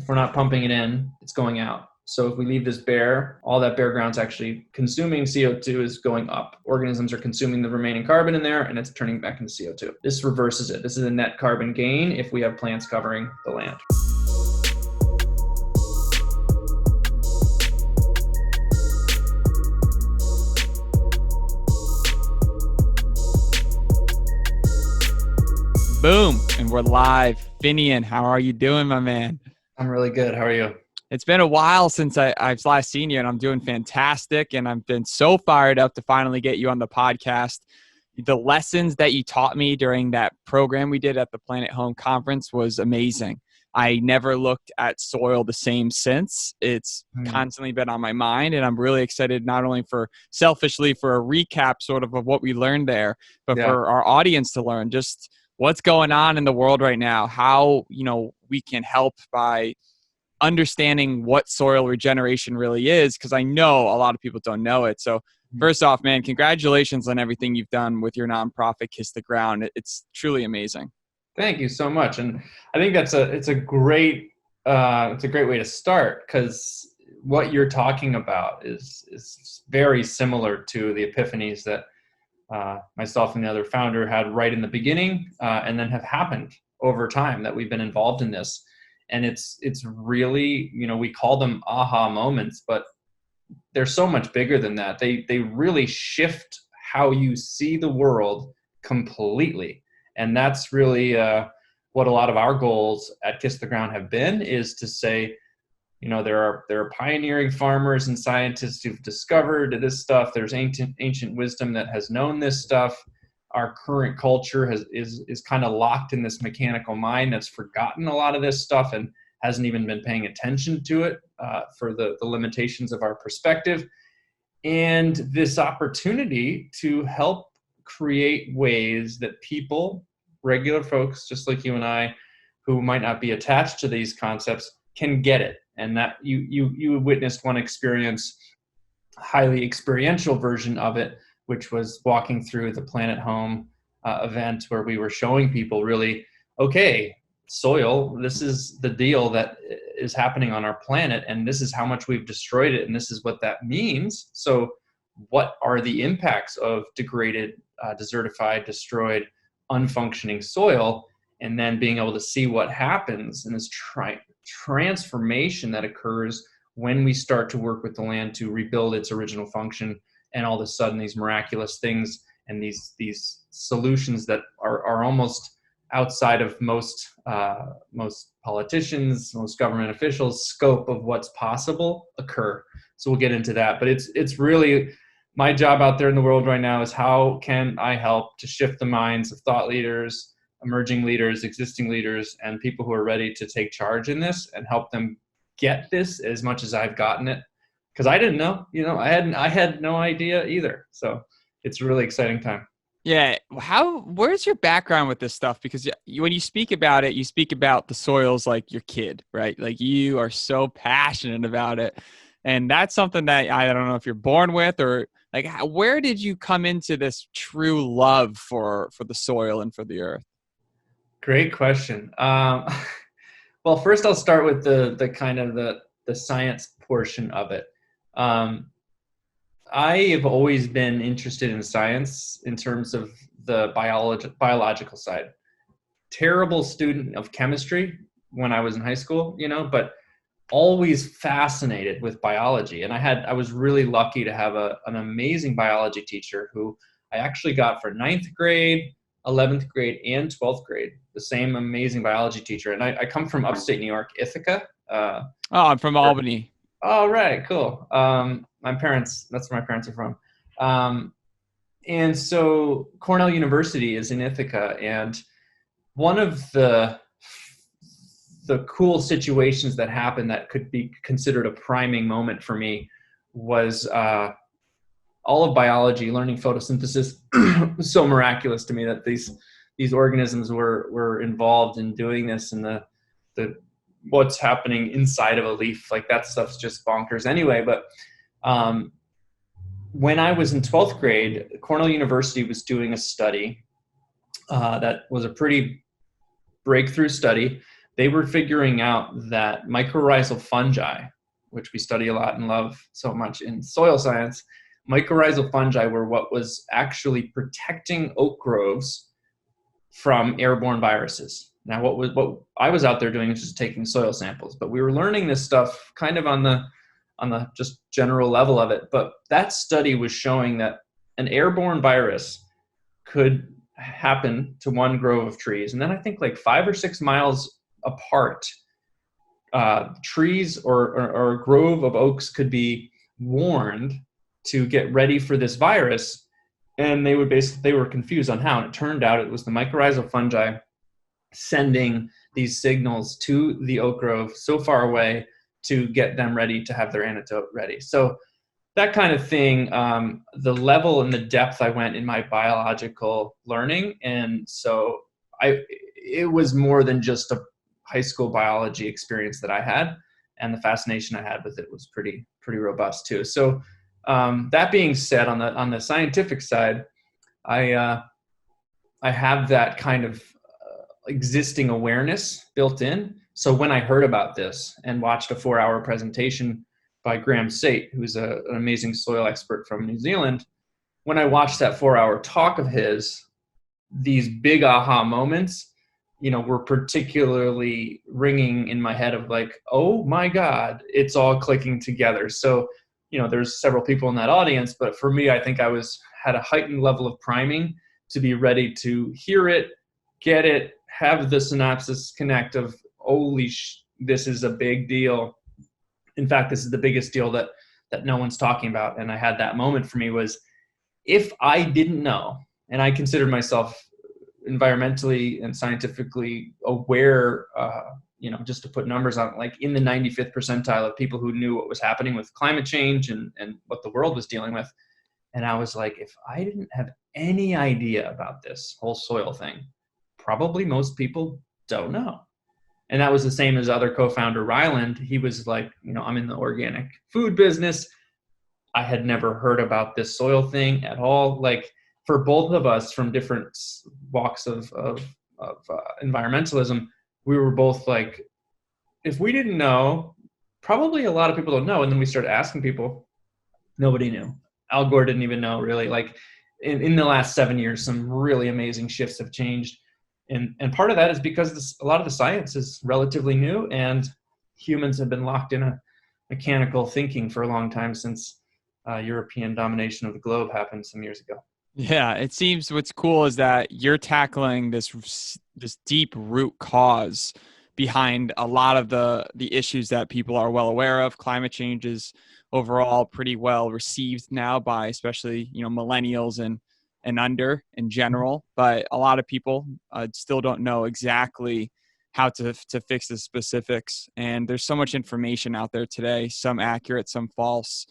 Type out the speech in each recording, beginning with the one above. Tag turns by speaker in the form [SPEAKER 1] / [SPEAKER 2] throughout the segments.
[SPEAKER 1] If we're not pumping it in, it's going out. So if we leave this bare, all that bare ground's actually consuming CO2 is going up. Organisms are consuming the remaining carbon in there and it's turning back into CO2. This reverses it. This is a net carbon gain if we have plants covering the land.
[SPEAKER 2] Boom. And we're live. Finian, how are you doing, my man?
[SPEAKER 1] I'm really good. How are you?
[SPEAKER 2] It's been a while since I've last seen you, and I'm doing fantastic. And I've been so fired up to finally get you on the podcast. The lessons that you taught me during that program we did at the Planet Home Conference was amazing. I never looked at soil the same since. It's constantly been on my mind, and I'm really excited not only for selfishly for a recap sort of what we learned there, but for our audience to learn just what's going on in the world right now, how, we can help by understanding what soil regeneration really is, because I know a lot of people don't know it. So first off, man, congratulations on everything you've done with your nonprofit, Kiss the Ground. It's truly amazing.
[SPEAKER 1] Thank you so much. And I think it's a great way to start, because what you're talking about is very similar to the epiphanies that myself and the other founder had right in the beginning, and then have happened over time that we've been involved in this. And it's really, we call them aha moments, but they're so much bigger than that. They really shift how you see the world completely. And that's really what a lot of our goals at Kiss the Ground have been, is to say, there are pioneering farmers and scientists who've discovered this stuff. There's ancient wisdom that has known this stuff. Our current culture is kind of locked in this mechanical mind that's forgotten a lot of this stuff and hasn't even been paying attention to it for the limitations of our perspective. And this opportunity to help create ways that people, regular folks just like you and I, who might not be attached to these concepts, can get it. And that you witnessed one experience, highly experiential version of it, which was walking through the Planet Home event, where we were showing people really, okay, soil, this is the deal that is happening on our planet, and this is how much we've destroyed it, and this is what that means. So what are the impacts of degraded, desertified, destroyed, unfunctioning soil? And then being able to see what happens in this transformation that occurs when we start to work with the land to rebuild its original function. And all of a sudden, these miraculous things and these solutions that are almost outside of most politicians, most government officials' scope of what's possible occur. So we'll get into that. But it's really my job out there in the world right now is how can I help to shift the minds of thought leaders, emerging leaders, existing leaders, and people who are ready to take charge in this and help them get this as much as I've gotten it. Because I didn't know, I had no idea either. So it's a really exciting time.
[SPEAKER 2] Yeah. Where's your background with this stuff? Because when you speak about it, you speak about the soils like your kid, right? Like you are so passionate about it. And that's something that I don't know if you're born with, or like, where did you come into this true love for the soil and for the earth?
[SPEAKER 1] Great question. Well, first I'll start with the kind of the science portion of it. I have always been interested in science in terms of the biological side. Terrible student of chemistry when I was in high school, but always fascinated with biology. And I was really lucky to have an amazing biology teacher who I actually got for 9th grade, 11th grade, and 12th grade, the same amazing biology teacher. And I come from upstate New York, Ithaca.
[SPEAKER 2] I'm from Albany.
[SPEAKER 1] Oh, right. Cool. That's where my parents are from. And so Cornell University is in Ithaca. And one of the cool situations that happened that could be considered a priming moment for me was all of biology, learning photosynthesis was so miraculous to me that these organisms were involved in doing this, and the what's happening inside of a leaf, like that stuff's just bonkers anyway. But when I was in 12th grade, Cornell University was doing a study that was a pretty breakthrough study they were figuring out that mycorrhizal fungi, which we study a lot and love so much in soil science, mycorrhizal fungi were what was actually protecting oak groves from airborne viruses. Now, what I was out there doing is just taking soil samples, but we were learning this stuff kind of on the just general level of it. But that study was showing that an airborne virus could happen to one grove of trees, and then I think like 5 or 6 miles apart, trees or a grove of oaks could be warned to get ready for this virus, and they were confused on how. And it turned out it was the mycorrhizal fungi sending these signals to the oak grove so far away to get them ready to have their antidote ready. So that kind of thing, the level and the depth I went in my biological learning, and so it was more than just a high school biology experience that I had, and the fascination I had with it was pretty robust too. So that being said, on the scientific side, I have that kind of existing awareness built in. So when I heard about this and watched a 4-hour presentation by Graham Sate, who's an amazing soil expert from New Zealand, when I watched that 4-hour talk of his, these big aha moments, were particularly ringing in my head of like, oh my God, it's all clicking together. So, there's several people in that audience, but for me, I think I had a heightened level of priming to be ready to hear it, get it, have the synapses connect of, this is a big deal. In fact, this is the biggest deal that no one's talking about. And I had that moment for me was, if I didn't know, and I considered myself environmentally and scientifically aware, just to put numbers on, like in the 95th percentile of people who knew what was happening with climate change and what the world was dealing with. And I was like, if I didn't have any idea about this whole soil thing, probably most people don't know. And that was the same as other co-founder Ryland. He was like, I'm in the organic food business. I had never heard about this soil thing at all. Like, for both of us from different walks of environmentalism, we were both like, if we didn't know, probably a lot of people don't know. And then we started asking people, nobody knew. Al Gore didn't even know, really. Like in the last 7 years, some really amazing shifts have changed. And part of that is because a lot of the science is relatively new, and humans have been locked in a mechanical thinking for a long time since European domination of the globe happened some years ago.
[SPEAKER 2] Yeah, it seems what's cool is that you're tackling this deep root cause behind a lot of the issues that people are well aware of. Climate change is overall pretty well received now by especially millennials and under in general, but a lot of people still don't know exactly how to fix the specifics. And there's so much information out there today, some accurate, some false.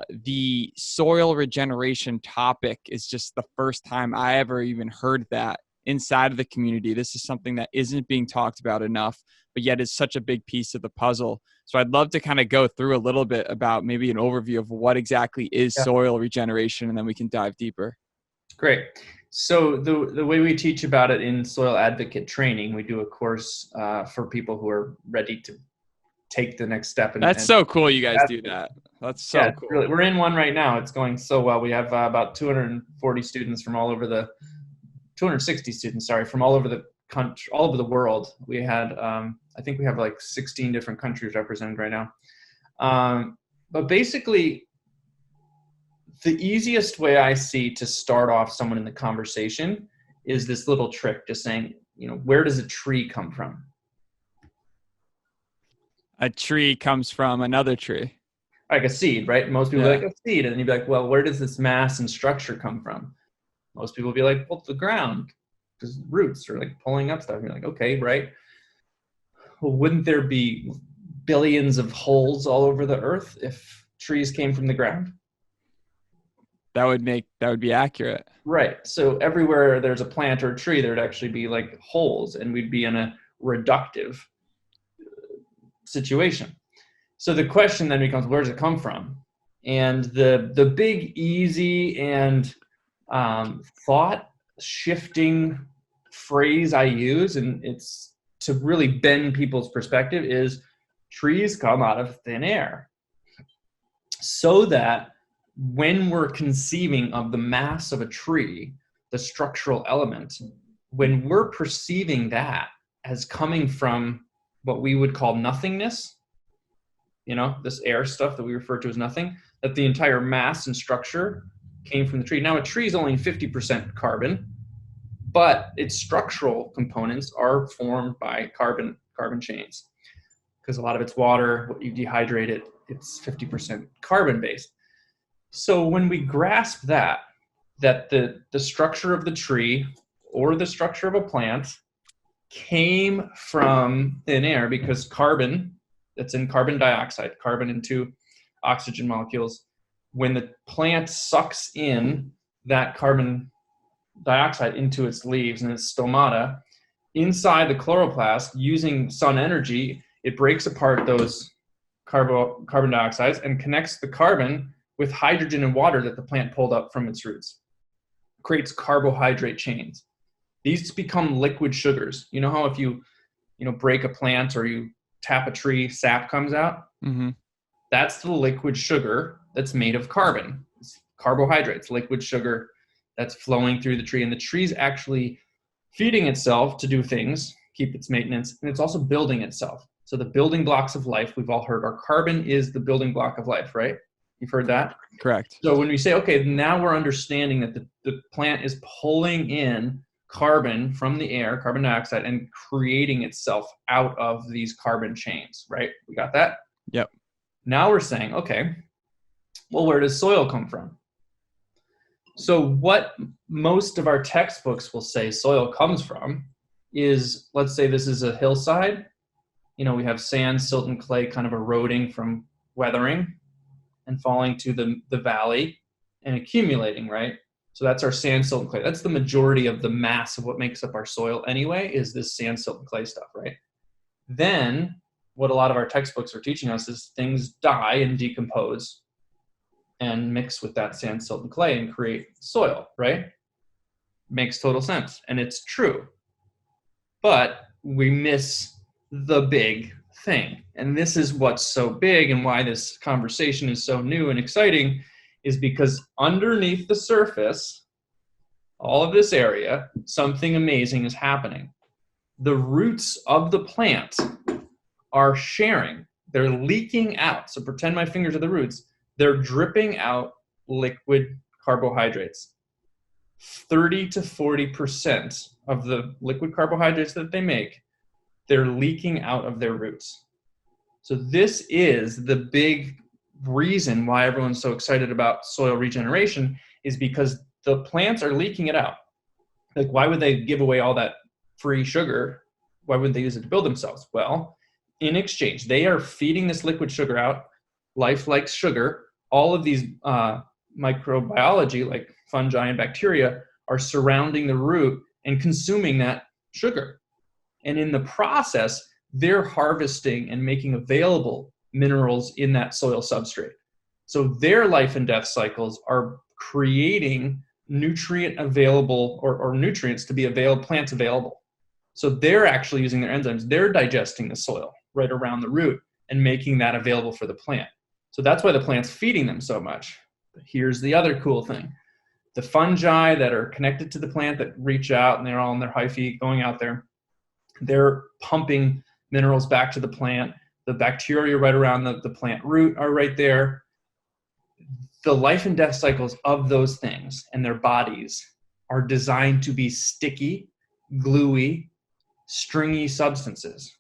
[SPEAKER 2] The soil regeneration topic is just the first time I ever even heard that inside of the community. This is something that isn't being talked about enough, but yet is such a big piece of the puzzle. So I'd love to kind of go through a little bit about maybe an overview of what exactly is soil regeneration, and then we can dive deeper.
[SPEAKER 1] Great. So the way we teach about it in soil advocate training, we do a course for people who are ready to take the next step.
[SPEAKER 2] That's so cool you guys do that. That's so cool.
[SPEAKER 1] Really, we're in one right now. It's going so well. We have about 240 students from all over 260 students, from all over the country, all over the world. We had, I think we have like 16 different countries represented right now. But basically, the easiest way I see to start off someone in the conversation is this little trick, just saying, where does a tree come from?
[SPEAKER 2] A tree comes from another tree.
[SPEAKER 1] Like a seed, right? Most people are like, a seed. And then you'd be like, well, where does this mass and structure come from? Most people will be like, well, the ground, because roots are like pulling up stuff. And you're like, okay, right. Well, wouldn't there be billions of holes all over the earth if trees came from the ground?
[SPEAKER 2] That would be accurate.
[SPEAKER 1] Right. So everywhere there's a plant or a tree, there'd actually be like holes, and we'd be in a reductive situation. So the question then becomes, where does it come from? And the big, easy, and thought shifting phrase I use, and it's to really bend people's perspective is trees come out of thin air. So that when we're conceiving of the mass of a tree, the structural element, when we're perceiving that as coming from what we would call nothingness, this air stuff that we refer to as nothing, that the entire mass and structure came from the tree. Now, a tree is only 50% carbon, but its structural components are formed by carbon chains, because a lot of it's water. What you dehydrate it, it's 50% carbon based. So when we grasp that the structure of the tree or the structure of a plant came from thin air, because carbon that's in carbon dioxide, carbon into oxygen molecules, when the plant sucks in that carbon dioxide into its leaves and its stomata, inside the chloroplast, using sun energy, it breaks apart those carbon dioxides and connects the carbon with hydrogen and water that the plant pulled up from its roots. Creates carbohydrate chains. These become liquid sugars. You know how if you break a plant or you tap a tree, sap comes out?
[SPEAKER 2] Mm-hmm.
[SPEAKER 1] That's the liquid sugar that's made of carbon. It's carbohydrates, liquid sugar that's flowing through the tree. And the tree's actually feeding itself to do things, keep its maintenance, and it's also building itself. So the building blocks of life, we've all heard, our carbon is the building block of life, right? You've heard that?
[SPEAKER 2] Correct.
[SPEAKER 1] So when we say, okay, now we're understanding that the plant is pulling in carbon from the air, carbon dioxide, and creating itself out of these carbon chains, right? We got that?
[SPEAKER 2] Yep.
[SPEAKER 1] Now we're saying, okay, well, where does soil come from? So what most of our textbooks will say soil comes from is, let's say this is a hillside. We have sand, silt, and clay kind of eroding from weathering and falling to the valley and accumulating, right? So that's our sand, silt, and clay. That's the majority of the mass of what makes up our soil anyway, is this sand, silt, and clay stuff, right? Then what a lot of our textbooks are teaching us is things die and decompose and mix with that sand, silt, and clay and create soil, right? Makes total sense. And it's true. But we miss the big thing. And this is what's so big and why this conversation is so new and exciting, is because underneath the surface, all of this area, something amazing is happening. The roots of the plant are sharing. They're leaking out. So pretend my fingers are the roots. They're dripping out liquid carbohydrates. 30 to 40% of the liquid carbohydrates that they make, they're leaking out of their roots. So this is the big reason why everyone's so excited about soil regeneration, is because the plants are leaking it out. Like, why would they give away all that free sugar? Why wouldn't they use it to build themselves? Well, in exchange, they are feeding this liquid sugar out. Life likes sugar. All of these microbiology, like fungi and bacteria, are surrounding the root and consuming that sugar. And in the process, they're harvesting and making available minerals in that soil substrate. So their life and death cycles are creating nutrient available or nutrients to be plants available. So they're actually using their enzymes. They're digesting the soil right around the root and making that available for the plant. So that's why the plant's feeding them so much. But here's the other cool thing. The fungi that are connected to the plant that reach out and they're all in their hyphae going out there, they're pumping minerals back to the plant. The bacteria right around the plant root are right there. The life and death cycles of those things and their bodies are designed to be sticky, gluey, stringy substances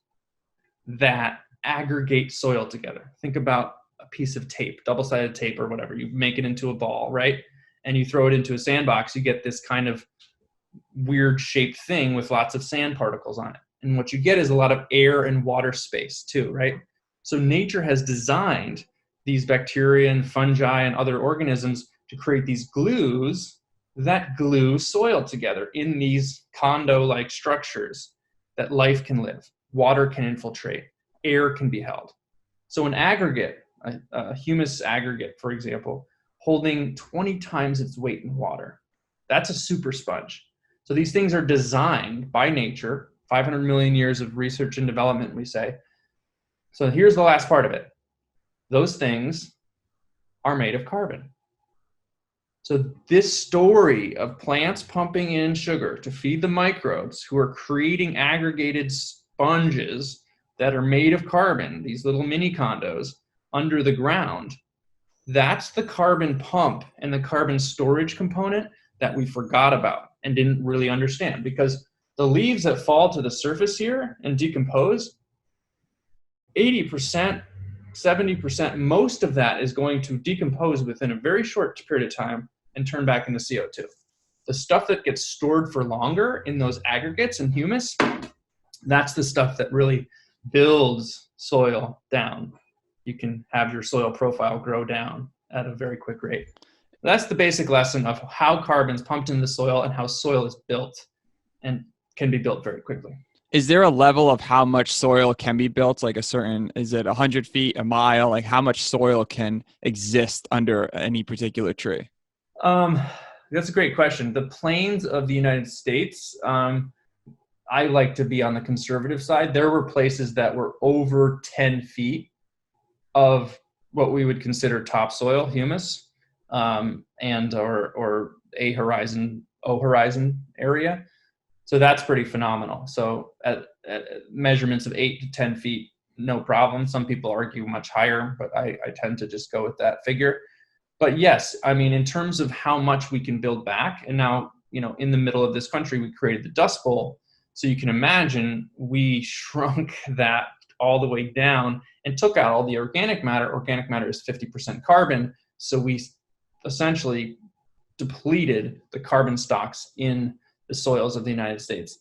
[SPEAKER 1] that aggregate soil together. Think about a piece of tape, double-sided tape or whatever. You make it into a ball, right? And you throw it into a sandbox, you get this kind of weird shaped thing with lots of sand particles on it. And what you get is a lot of air and water space too, right? So nature has designed these bacteria and fungi and other organisms to create these glues that glue soil together in these condo-like structures that life can live, water can infiltrate, air can be held. So an aggregate, a humus aggregate, for example, holding 20 times its weight in water, that's a super sponge. So these things are designed by nature 500 million years of research and development, we say. So here's the last part of it. Those things are made of carbon. So this story of plants pumping in sugar to feed the microbes who are creating aggregated sponges that are made of carbon, these little mini condos under the ground, that's the carbon pump and the carbon storage component that we forgot about and didn't really understand, because the leaves that fall to the surface here and decompose, 80%, 70%, most of that is going to decompose within a very short period of time and turn back into CO2. The stuff that gets stored for longer in those aggregates and humus, that's the stuff that really builds soil down. You can have your soil profile grow down at a very quick rate. That's the basic lesson of how carbon's pumped into the soil and how soil is built and can be built very quickly.
[SPEAKER 2] Is there a level of how much soil can be built? Like a certain, is it 100 feet, a mile? Like how much soil can exist under any particular tree?
[SPEAKER 1] That's a great question. The plains of the United States, I like to be on the conservative side. There were places that were over 10 feet of what we would consider topsoil humus, and or A horizon, O horizon area. So that's pretty phenomenal. So at measurements of 8 to 10 feet, no problem. Some people argue much higher, but I tend to just go with that figure. But yes, I mean, in terms of how much we can build back, and now, in the middle of this country, we created the Dust Bowl. So you can imagine we shrunk that all the way down and took out all the organic matter. Organic matter is 50% carbon. So we essentially depleted the carbon stocks in the soils of the United States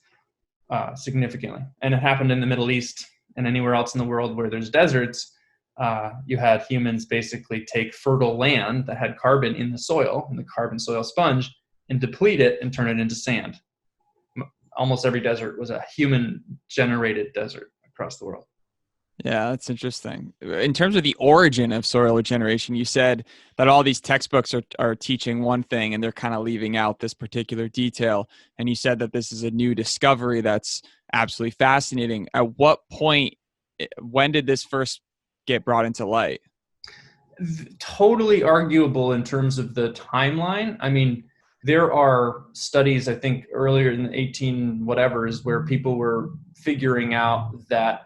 [SPEAKER 1] significantly. And it happened in the Middle East and anywhere else in the world where there's deserts. You had humans basically take fertile land that had carbon in the soil, in the carbon soil sponge, and deplete it and turn it into sand. Almost every desert was a human-generated desert across the world.
[SPEAKER 2] Yeah, that's interesting. In terms of the origin of soil regeneration, you said that all these textbooks are teaching one thing and they're kind of leaving out this particular detail. And you said that this is a new discovery that's absolutely fascinating. At what point, when did this first get brought into light?
[SPEAKER 1] Totally arguable in terms of the timeline. I mean, there are studies, I think earlier in the 18 whatevers, where people were figuring out that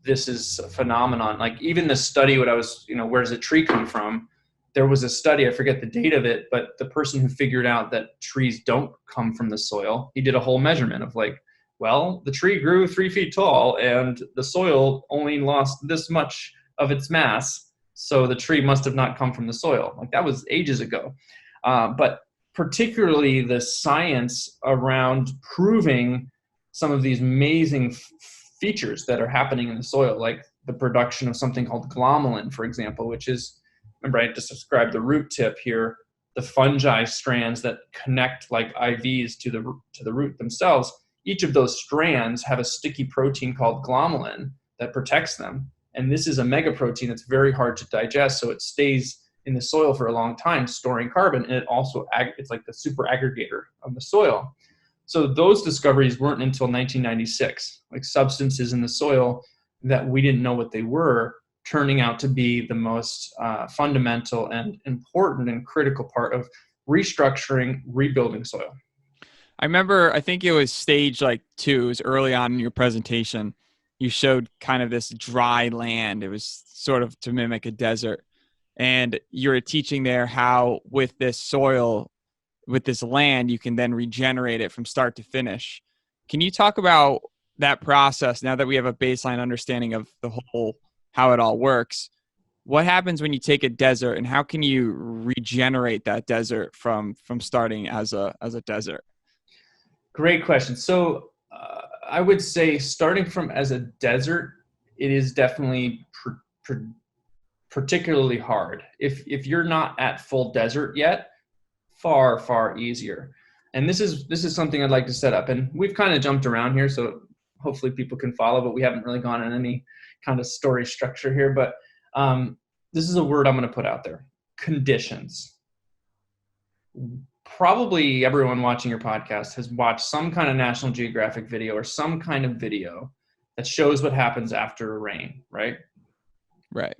[SPEAKER 1] this is a phenomenon. Like even the study, where does a tree come from? There was a study, I forget the date of it, but the person who figured out that trees don't come from the soil, he did a whole measurement of the tree grew 3 feet tall and the soil only lost this much of its mass. So the tree must have not come from the soil. That was ages ago. But particularly the science around proving some of these amazing features that are happening in the soil, like the production of something called glomalin, for example, which is, remember I just described the root tip here, the fungi strands that connect like IVs to the root themselves. Each of those strands have a sticky protein called glomalin that protects them. And this is a megaprotein that's very hard to digest, so it stays in the soil for a long time, storing carbon, and it also it's like the super aggregator of the soil. So those discoveries weren't until 1996, like substances in the soil that we didn't know what they were, turning out to be the most fundamental and important and critical part of restructuring, rebuilding soil.
[SPEAKER 2] I remember, I think it was stage 2, it was early on in your presentation. You showed kind of this dry land. It was sort of to mimic a desert. And you were teaching there how with this soil, with this land, you can then regenerate it from start to finish. Can you talk about that process now that we have a baseline understanding of the whole, how it all works? What happens when you take a desert and how can you regenerate that desert from starting as a desert?
[SPEAKER 1] Great question. So I would say starting from as a desert, it is definitely particularly hard. If you're not at full desert yet, far, far easier. And this is something I'd like to set up. And we've kind of jumped around here, so hopefully people can follow, but we haven't really gone in any kind of story structure here. But this is a word I'm going to put out there: conditions. probably everyone watching your podcast has watched some kind of National Geographic video or some kind of video that shows what happens after a rain, right?
[SPEAKER 2] Right.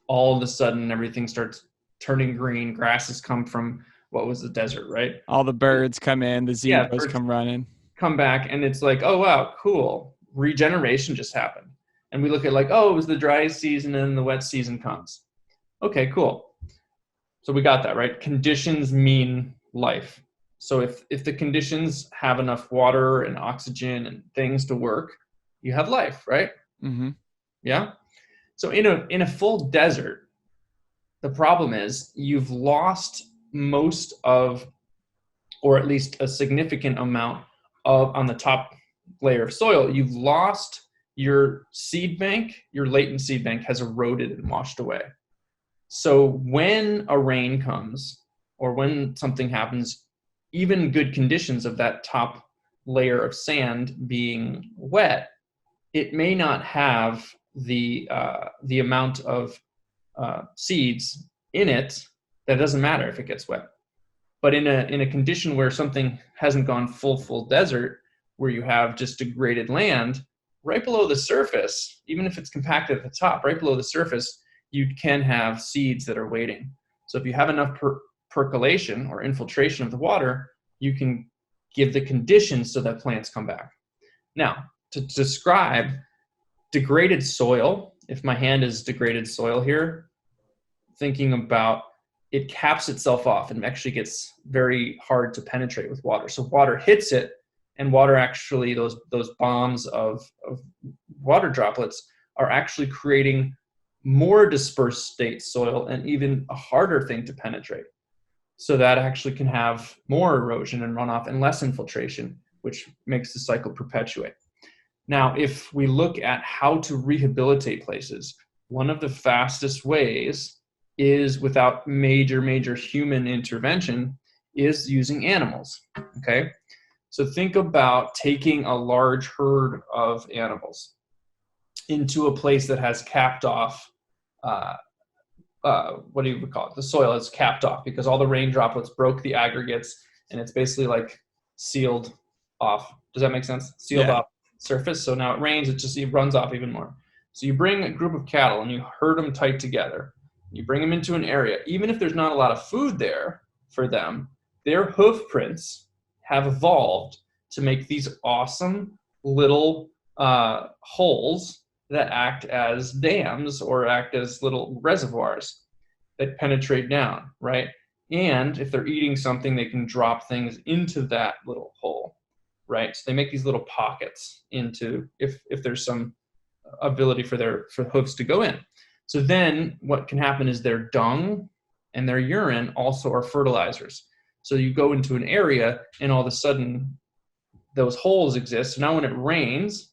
[SPEAKER 1] All of a sudden, everything starts turning green. Grasses come from what was the desert, right?
[SPEAKER 2] All the birds come in, the
[SPEAKER 1] Yeah,
[SPEAKER 2] zebras
[SPEAKER 1] birds
[SPEAKER 2] come running.
[SPEAKER 1] come back, and it's like, oh, wow, cool. Regeneration just happened. And we look at like, oh, it was the dry season and the wet season comes. Okay, cool. So we got that, right? Conditions mean life. So if the conditions have enough water and oxygen and things to work, you have life, right?
[SPEAKER 2] Mm-hmm.
[SPEAKER 1] Yeah. So in a full desert, the problem is you've lost most of, or at least a significant amount of, on the top layer of soil, you've lost your seed bank, your latent seed bank has eroded and washed away. So when a rain comes or when something happens, even good conditions of that top layer of sand being wet, it may not have the amount of seeds in it. That doesn't matter if it gets wet. But in a condition where something hasn't gone full desert, where you have just degraded land, right below the surface, even if it's compacted at the top, right below the surface, you can have seeds that are waiting. So if you have enough percolation or infiltration of the water, you can give the conditions so that plants come back. Now, to describe degraded soil, if my hand is degraded soil here, thinking about it caps itself off and actually gets very hard to penetrate with water. So water hits it, and water actually, those bombs of water droplets are actually creating more dispersed state soil and even a harder thing to penetrate. So that actually can have more erosion and runoff and less infiltration, which makes the cycle perpetuate. Now, if we look at how to rehabilitate places, one of the fastest ways is without major human intervention is using animals, okay? So think about taking a large herd of animals into a place that has capped off, what do you call it? The soil is capped off because all the rain droplets broke the aggregates and it's basically like sealed off. Does that make sense? Sealed off surface. So now it rains, it runs off even more. So you bring a group of cattle and you herd them tight together. You bring them into an area. Even if there's not a lot of food there for them, their hoof prints have evolved to make these awesome little holes that act as dams or act as little reservoirs that penetrate down, right? And if they're eating something, they can drop things into that little hole, right? So they make these little pockets into, if there's some ability for hooves to go in. So then what can happen is their dung and their urine also are fertilizers. So you go into an area and all of a sudden those holes exist. So now when it rains,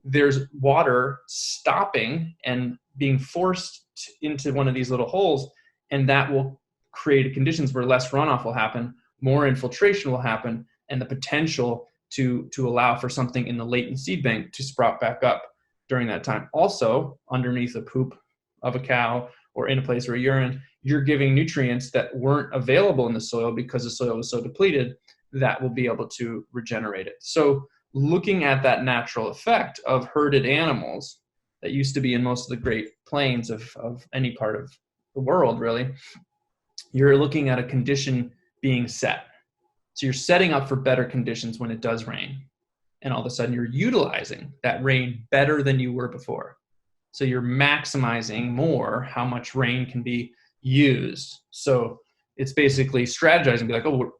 [SPEAKER 1] there's water stopping and being forced into one of these little holes, and that will create conditions where less runoff will happen, more infiltration will happen, and the potential to allow for something in the latent seed bank to sprout back up during that time. Also, underneath the poop of a cow or in a place where urine, you're giving nutrients that weren't available in the soil because the soil was so depleted that will be able to regenerate it. So looking at that natural effect of herded animals that used to be in most of the Great Plains of any part of the world, really, you're looking at a condition being set. So you're setting up for better conditions when it does rain. And all of a sudden you're utilizing that rain better than you were before. So you're maximizing more how much rain can be used. So it's basically strategizing, be like, oh,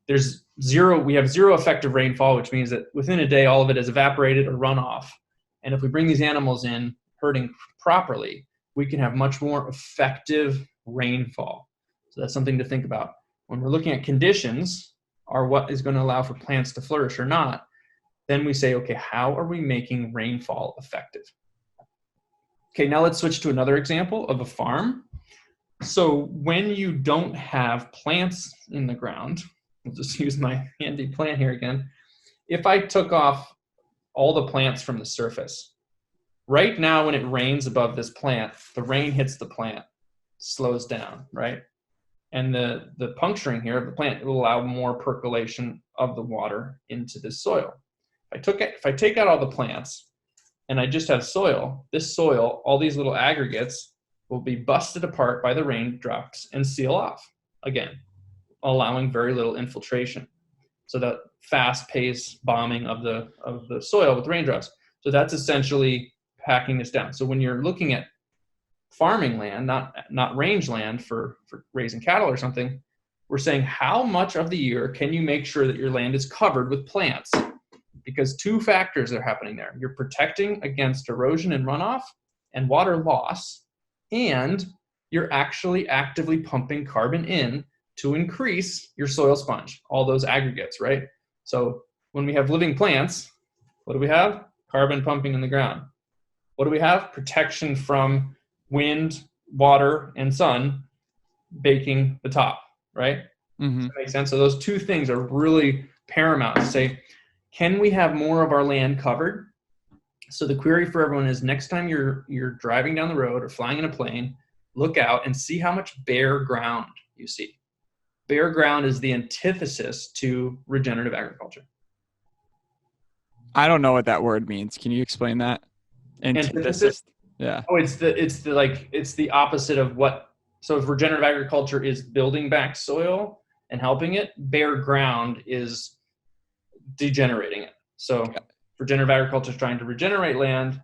[SPEAKER 1] we have zero effective rainfall, which means that within a day, all of it is evaporated or run off. And if we bring these animals in herding properly, we can have much more effective rainfall. So that's something to think about. When we're looking at conditions, are what is going to allow for plants to flourish or not, then we say, okay, how are we making rainfall effective? Okay, now let's switch to another example of a farm. So when you don't have plants in the ground, I'll just use my handy plant here again. If I took off all the plants from the surface, right now when it rains above this plant, the rain hits the plant, slows down, right? And the puncturing here of the plant will allow more percolation of the water into the soil. If I take out all the plants and I just have soil, this soil, all these little aggregates will be busted apart by the raindrops and seal off again, allowing very little infiltration. So that fast-paced bombing of the soil with raindrops. So that's essentially packing this down. So when you're looking at farming land, not range land for raising cattle or something, we're saying how much of the year can you make sure that your land is covered with plants? Because two factors are happening there. You're protecting against erosion and runoff and water loss, and you're actually actively pumping carbon in to increase your soil sponge, all those aggregates, right? So when we have living plants, what do we have? Carbon pumping in the ground. What do we have? Protection from wind, water, and sun baking the top, right?
[SPEAKER 2] Mm-hmm.
[SPEAKER 1] Does that make sense? So those two things are really paramount to say, can we have more of our land covered? So the query for everyone is, next time you're driving down the road or flying in a plane, look out and see how much bare ground you see. Bare ground is the antithesis to regenerative agriculture.
[SPEAKER 2] I don't know what that word means. Can you explain that? Antithesis? Yeah.
[SPEAKER 1] Oh, it's the opposite of what. So if regenerative agriculture is building back soil and helping it, bare ground is degenerating it. So regenerative agriculture is trying to regenerate land.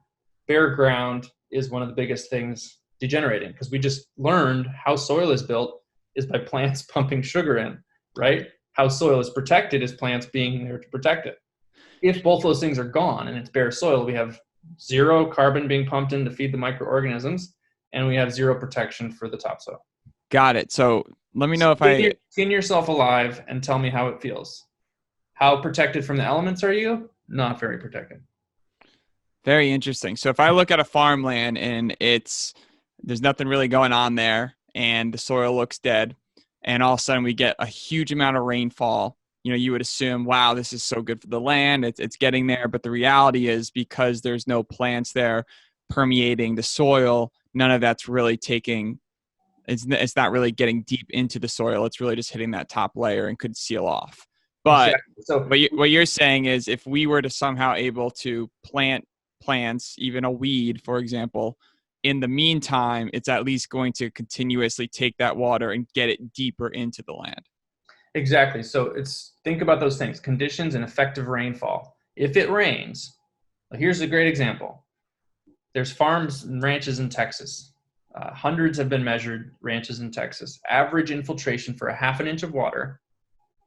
[SPEAKER 1] Bare ground is one of the biggest things degenerating, because we just learned how soil is built is by plants pumping sugar in, right? How soil is protected is plants being there to protect it. If both those things are gone and it's bare soil, we have zero carbon being pumped in to feed the microorganisms, and we have zero protection for the topsoil.
[SPEAKER 2] Got it. So let me know if I
[SPEAKER 1] skin yourself alive and tell me how it feels. How protected from the elements are you? Not very protected.
[SPEAKER 2] Very interesting. So if I look at a farmland and there's nothing really going on there and the soil looks dead, and all of a sudden we get a huge amount of rainfall, you would assume, wow, this is so good for the land. It's getting there. But the reality is, because there's no plants there permeating the soil, none of that's really it's not really getting deep into the soil. It's really just hitting that top layer and could seal off. But
[SPEAKER 1] exactly. So
[SPEAKER 2] what you're saying is, if we were to somehow able to plant plants, even a weed, for example, in the meantime, it's at least going to continuously take that water and get it deeper into the land.
[SPEAKER 1] Exactly. So think about those things: conditions and effective rainfall. If it rains, here's a great example. There's farms and ranches in Texas. Hundreds have been measured, ranches in Texas. Average infiltration for a half an inch of water.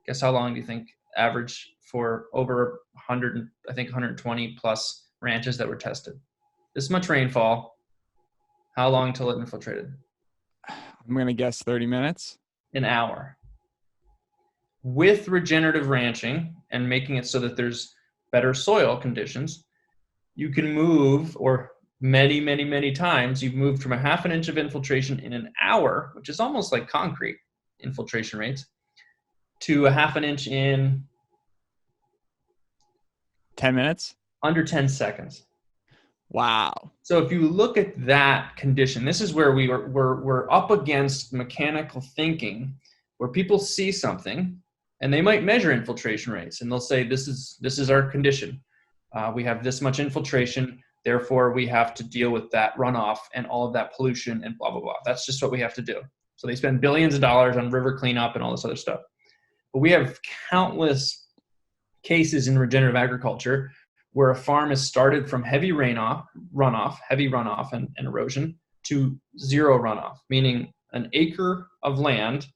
[SPEAKER 1] Guess how long do you think average for over 100, I think 120 plus ranches that were tested? This much rainfall, how long till it infiltrated?
[SPEAKER 2] I'm going to guess 30 minutes.
[SPEAKER 1] An hour. With regenerative ranching and making it so that there's better soil conditions, you can move, or many, many, many times, you've moved from a half an inch of infiltration in an hour, which is almost like concrete infiltration rates, to a half an inch in
[SPEAKER 2] 10 minutes?
[SPEAKER 1] Under 10 seconds.
[SPEAKER 2] Wow.
[SPEAKER 1] So if you look at that condition, this is where we're up against mechanical thinking, where people see something and they might measure infiltration rates and they'll say, this is our condition. We have this much infiltration, therefore we have to deal with that runoff and all of that pollution and blah, blah, blah. That's just what we have to do. So they spend billions of dollars on river cleanup and all this other stuff. But we have countless cases in regenerative agriculture where a farm is started from heavy runoff and erosion to zero runoff, meaning an acre of land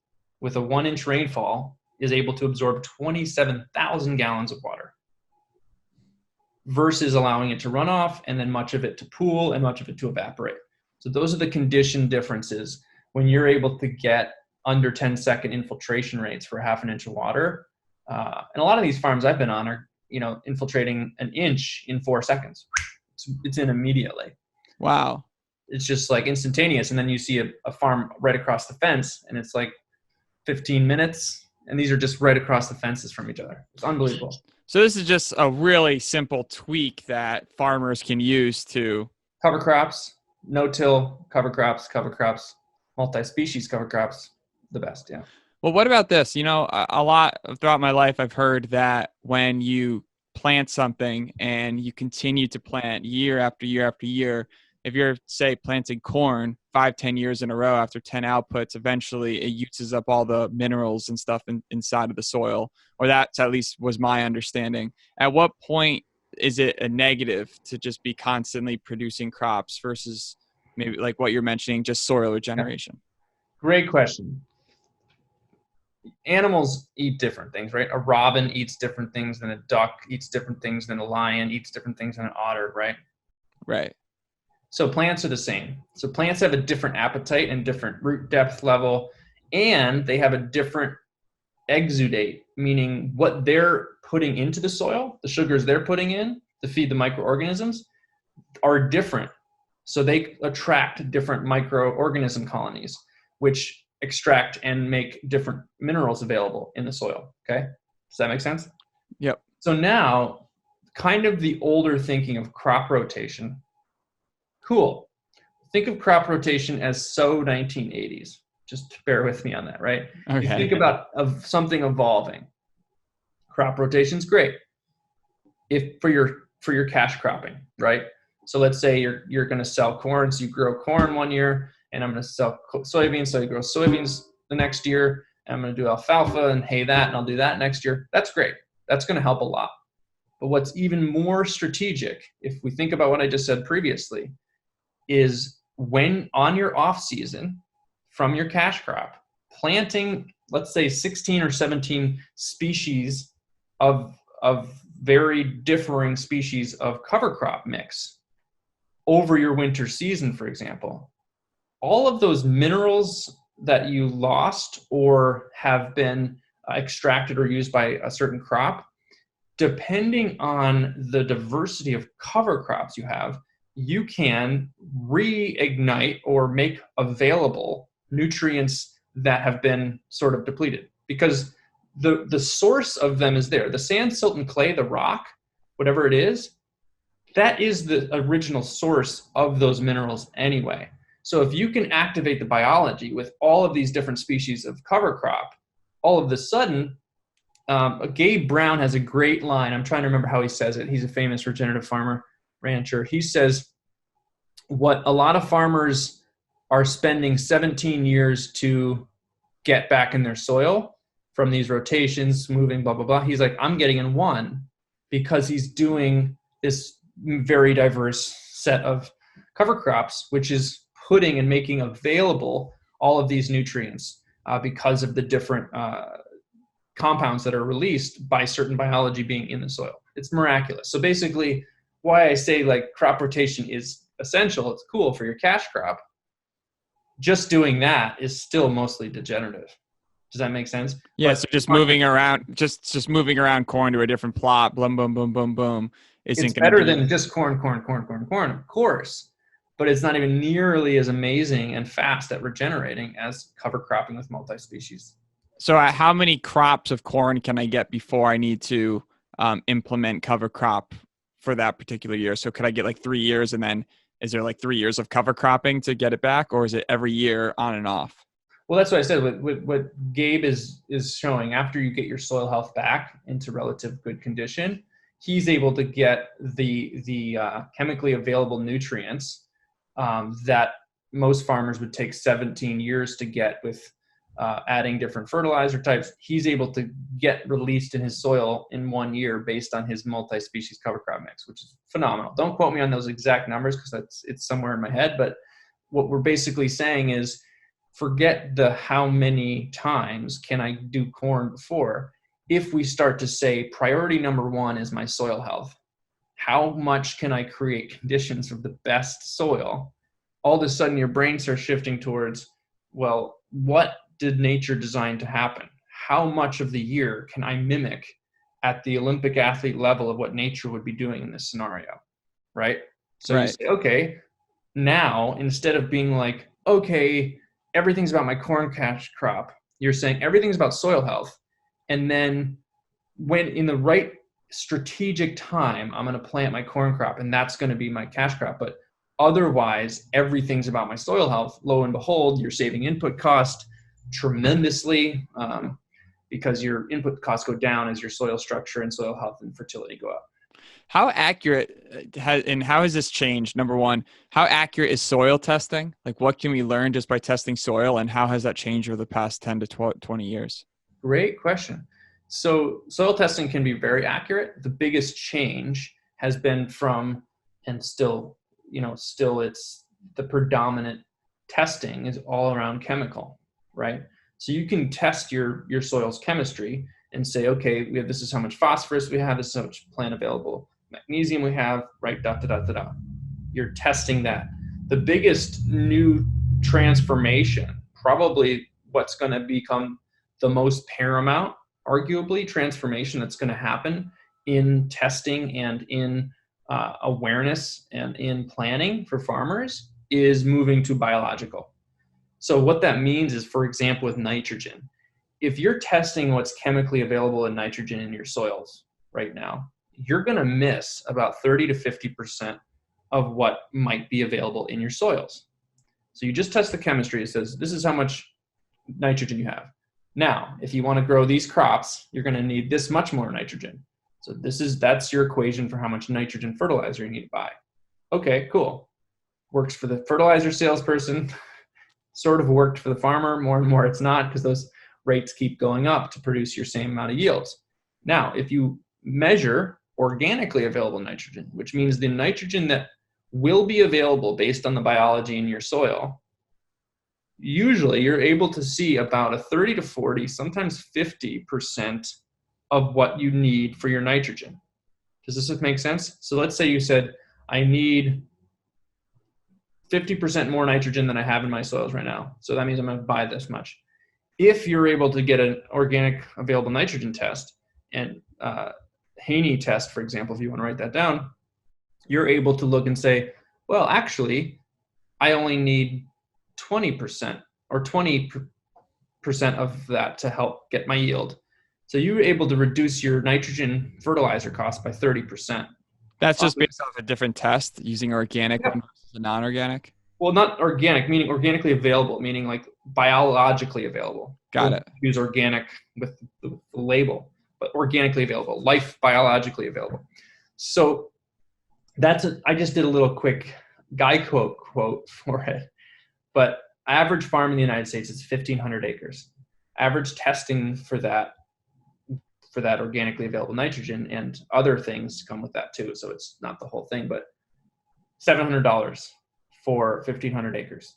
[SPEAKER 1] with a 1 inch rainfall is able to absorb 27,000 gallons of water, versus allowing it to run off and then much of it to pool and much of it to evaporate. So those are the condition differences when you're able to get under 10-second infiltration rates for half an inch of water. And a lot of these farms I've been on are, infiltrating an inch in 4 seconds. It's in immediately.
[SPEAKER 2] Wow.
[SPEAKER 1] It's just like instantaneous. And then you see a farm right across the fence and it's like 15 minutes. And these are just right across the fences from each other. It's unbelievable.
[SPEAKER 2] So this is just a really simple tweak that farmers can use to
[SPEAKER 1] cover crops, no-till cover crops, multi-species cover crops. the best. Yeah.
[SPEAKER 2] Well, what about this? A lot throughout my life, I've heard that when you plant something and you continue to plant year after year after year, if you're, say, planting corn 5-10 years in a row after 10 outputs, eventually it uses up all the minerals and stuff inside of the soil, or that's at least was my understanding. At what point is it a negative to just be constantly producing crops versus maybe like what you're mentioning, just soil regeneration?
[SPEAKER 1] Great question. Animals eat different things, right? A robin eats different things than a duck, eats different things than a lion, eats different things than an otter, right?
[SPEAKER 2] Right.
[SPEAKER 1] So plants are the same. So plants have a different appetite and different root depth level, and they have a different exudate, meaning what they're putting into the soil, the sugars they're putting in to feed the microorganisms are different. So they attract different microorganism colonies, which extract and make different minerals available in the soil. Okay. Does that make sense?
[SPEAKER 2] Yep.
[SPEAKER 1] So now, kind of the older thinking of crop rotation. Cool. Think of crop rotation as so 1980s. Just bear with me on that, right?
[SPEAKER 2] Okay.
[SPEAKER 1] You think about something evolving. Crop rotation's great if for your cash cropping, right? So let's say you're going to sell corn. So you grow corn one year, and I'm going to sell soybeans. So you grow soybeans the next year, and I'm going to do alfalfa and hay that, and I'll do that next year. That's great. That's going to help a lot. But what's even more strategic, if we think about what I just said previously, is when on your off season from your cash crop, planting, let's say 16 or 17 species of very differing species of cover crop mix over your winter season, for example. All of those minerals that you lost or have been extracted or used by a certain crop, depending on the diversity of cover crops you have, you can reignite or make available nutrients that have been sort of depleted, because the source of them is there. The sand, silt, and clay, the rock, whatever it is, that is the original source of those minerals anyway. So if you can activate the biology with all of these different species of cover crop, all of a sudden, Gabe Brown has a great line. I'm trying to remember how he says it. He's a famous regenerative farmer, rancher. He says, what a lot of farmers are spending 17 years to get back in their soil from these rotations, moving, blah, blah, blah. He's like, I'm getting in one, because he's doing this very diverse set of cover crops, which is putting and making available all of these nutrients because of the different compounds that are released by certain biology being in the soil. It's miraculous. So basically, why I say like crop rotation is essential, it's cool for your cash crop, just doing that is still mostly degenerative. Does that make sense?
[SPEAKER 2] Yeah, so just moving around, just moving around corn to a different plot, boom, boom, boom, boom, boom, isn't
[SPEAKER 1] it's
[SPEAKER 2] going to be
[SPEAKER 1] better than just corn, of course, but it's not even nearly as amazing and fast at regenerating as cover cropping with multi-species.
[SPEAKER 2] So how many crops of corn can I get before I need to implement cover crop for that particular year? So could I get like 3 years, and then is there like 3 years of cover cropping to get it back, or is it every year on and off?
[SPEAKER 1] Well, that's what I said. What Gabe is showing, after you get your soil health back into relative good condition, he's able to get the chemically available nutrients that most farmers would take 17 years to get with adding different fertilizer types. He's able to get released in his soil in 1 year based on his multi-species cover crop mix, which is phenomenal. Don't quote me on those exact numbers, because it's somewhere in my head. But what we're basically saying is, forget the how many times can I do corn before. If we start to say priority number one is my soil health, how much can I create conditions of the best soil? All of a sudden your brain starts shifting towards, well, what did nature design to happen? How much of the year can I mimic at the Olympic athlete level of what nature would be doing in this scenario, right? So right. You say, okay, now instead of being like, okay, everything's about my corn cash crop, you're saying everything's about soil health. And then when in the right strategic time, I'm going to plant my corn crop, and that's going to be my cash crop. But otherwise, everything's about my soil health. Lo and behold, you're saving input cost. tremendously because your input costs go down as your soil structure and soil health and fertility go up.
[SPEAKER 2] How accurate and how has this changed? Number one, how accurate is soil testing? Like, what can we learn just by testing soil, and how has that changed over the past 10 to 20 years?
[SPEAKER 1] Great question. So soil testing can be very accurate. The biggest change has been from, and still it's the predominant testing is all around chemical, right? So you can test your soil's chemistry and say, okay, this is how much phosphorus we have, this is how much plant available magnesium we have, right? You're testing that. The biggest new transformation, probably what's going to become the most paramount, arguably, transformation that's going to happen in testing and in awareness and in planning for farmers is moving to biological. So what that means is, for example, with nitrogen, if you're testing what's chemically available in nitrogen in your soils right now, you're going to miss about 30 to 50% of what might be available in your soils. So you just test the chemistry. It says, this is how much nitrogen you have. Now, if you want to grow these crops, you're going to need this much more nitrogen. So that's your equation for how much nitrogen fertilizer you need to buy. Okay, cool. Works for the fertilizer salesperson, sort of worked for the farmer. More and more it's not, because those rates keep going up to produce your same amount of yields. Now, if you measure organically available nitrogen, which means the nitrogen that will be available based on the biology in your soil, usually you're able to see about a 30 to 40, sometimes 50% of what you need for your nitrogen. Does this make sense? So let's say you said, I need 50% more nitrogen than I have in my soils right now. So that means I'm going to buy this much. If you're able to get an organic available nitrogen test and Haney test, for example, if you want to write that down, you're able to look and say, well, actually, I only need 20% or 20% of that to help get my yield. So you're able to reduce your nitrogen fertilizer cost by 30%.
[SPEAKER 2] That's just based off a different test using organic versus a non-organic?
[SPEAKER 1] Well, not organic, meaning organically available, meaning like biologically available.
[SPEAKER 2] Got it.
[SPEAKER 1] Use organic with the label, but organically available, life biologically available. So I just did a little quick guy quote for it. But average farm in the United States is 1,500 acres. Average testing for that organically available nitrogen and other things come with that too. So it's not the whole thing, but $700 for 1,500 acres.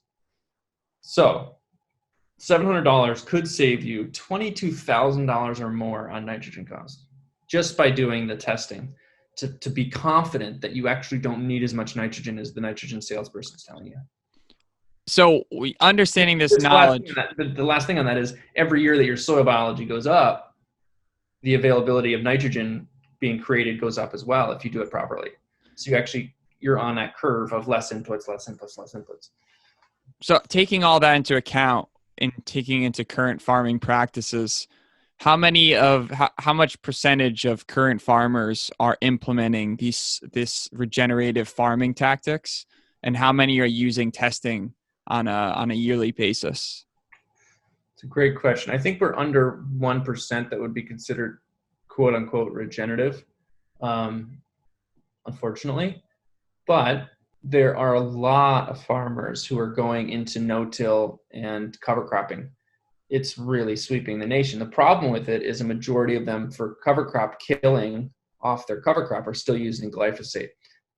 [SPEAKER 1] So $700 could save you $22,000 or more on nitrogen costs just by doing the testing to be confident that you actually don't need as much nitrogen as the nitrogen salesperson is telling you.
[SPEAKER 2] So understanding this knowledge.
[SPEAKER 1] The last thing on that is every year that your soil biology goes up, the availability of nitrogen being created goes up as well if you do it properly. So you're on that curve of less inputs.
[SPEAKER 2] So taking all that into account and taking into current farming practices, how much percentage of current farmers are implementing this regenerative farming tactics, and how many are using testing on a yearly basis?
[SPEAKER 1] It's a great question. I think we're under 1% that would be considered quote unquote regenerative, unfortunately. But there are a lot of farmers who are going into no-till and cover cropping. It's really sweeping the nation. The problem with it is a majority of them, for cover crop killing off their cover crop, are still using glyphosate.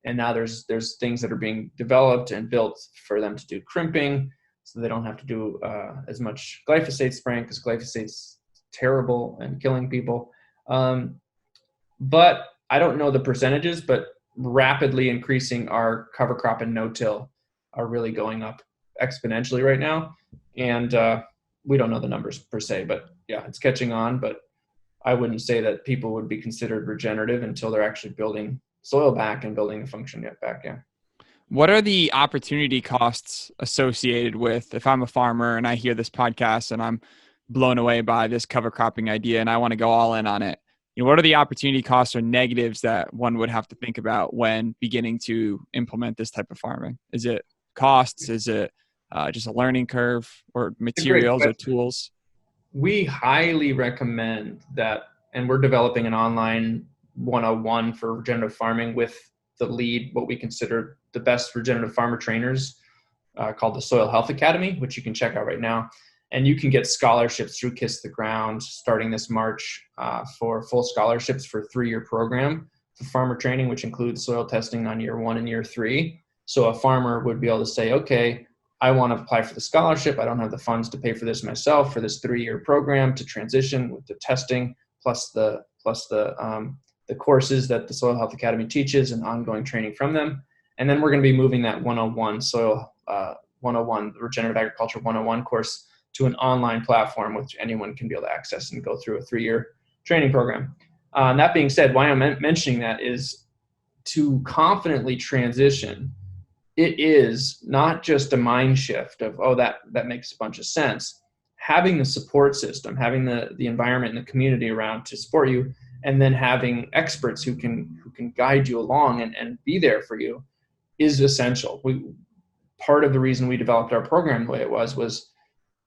[SPEAKER 1] And now there's things that are being developed and built for them to do crimping, so they don't have to do as much glyphosate spraying, because glyphosate's terrible and killing people. But I don't know the percentages, but rapidly increasing our cover crop and no-till are really going up exponentially right now. And we don't know the numbers per se, but yeah, it's catching on. But I wouldn't say that people would be considered regenerative until they're actually building soil back and building the function back. Yeah.
[SPEAKER 2] What are the opportunity costs associated with, if I'm a farmer and I hear this podcast and I'm blown away by this cover cropping idea and I want to go all in on it? What are the opportunity costs or negatives that one would have to think about when beginning to implement this type of farming? Is it costs? Is it just a learning curve or
[SPEAKER 1] It's a great
[SPEAKER 2] materials or
[SPEAKER 1] question.
[SPEAKER 2] tools?
[SPEAKER 1] We highly recommend that, and we're developing an online 101 for regenerative farming with the lead, what we consider the best regenerative farmer trainers, called the Soil Health Academy, which you can check out right now. And you can get scholarships through Kiss the Ground starting this March for full scholarships for a 3-year program for farmer training, which includes soil testing on year 1 and year 3. So a farmer would be able to say, okay, I want to apply for the scholarship. I don't have the funds to pay for this myself for this 3-year program to transition with the testing plus the courses that the Soil Health Academy teaches and ongoing training from them. And then we're going to be moving that 101 soil 101, the Regenerative Agriculture 101 course to an online platform which anyone can be able to access and go through a 3-year training program. And that being said, why I'm mentioning that is to confidently transition. It is not just a mind shift of, oh, that makes a bunch of sense. Having the support system, having the environment and the community around to support you, and then having experts who can guide you along and be there for you is essential. Part of the reason we developed our program the way it was